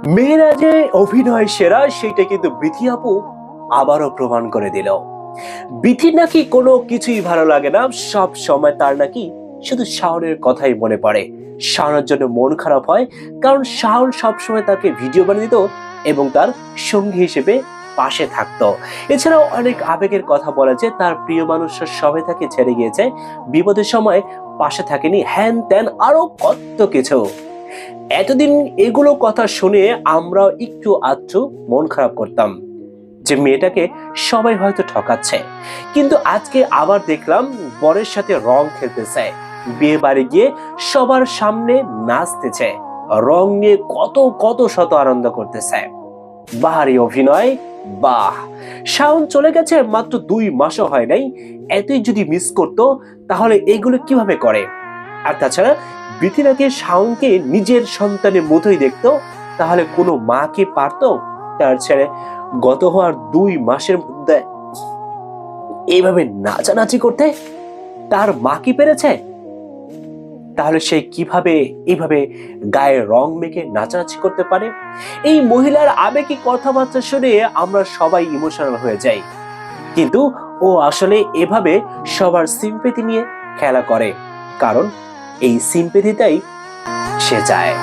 মেয়েরা যে অভিনয় সেরা সেটা কিন্তু বিথি আপু আবারও প্রমাণ করে দিল। বিথির নাকি কোনো কিছুই ভালো লাগে না, সব সময় তার নাকি শুধু শাওনের কথাই মনে পড়ে। শাওনের জন্য মন খারাপ হয়, কারণ শাওন সবসময় তাকে ভিডিও বানিয়ে দিত এবং তার সঙ্গী হিসেবে পাশে থাকতো। এছাড়াও অনেক আবেগের কথা বলা যে তার প্রিয় মানুষের সবাই তাকে ছেড়ে গিয়েছে, বিপদের সময় পাশে থাকেনি, হ্যান ত্যান আরো কত কিছু। এতদিন এগুলো কথা শুনে আমরা একটু আধটু মন খারাপ করতাম যে মেয়েটাকে সবাই হয়তো ঠকাচ্ছে, কিন্তু আজকে আবার দেখলাম বরের সাথে রং খেলতেছে, বিয়ে বাড়ি গিয়ে সবার সামনে নাচতেছে, রং নিয়ে কত কত শত আনন্দ করতেছে। বাহারি অভিনয়, বাহ! শাওন চলে গেছে মাত্র 2 মাসও হয় নাই, এতই যদি মিস করতো তাহলে এগুলো কিভাবে করে? আর তাছাড়া বিথি নাকি শাওনকে নিজের সন্তানের মতোই দেখতো, তাহলে কোনো মা কি পারতো তার ছেড়ে গত হওয়ার 2 মাসের মধ্যে এইভাবে নাচানাচি করতে? তার মা কি পেরেছে? তাহলে সে কিভাবে এইভাবে গায়ে রং মেখে নাচানাচি করতে পারে? এই মহিলার আবেগী কথাবার্তা শুনে আমরা সবাই ইমোশনাল হয়ে যাই, কিন্তু ও আসলে এভাবে সবার সিম্পেথি নিয়ে খেলা করে, কারণ এই সিম্পেথিটাই সে চায়।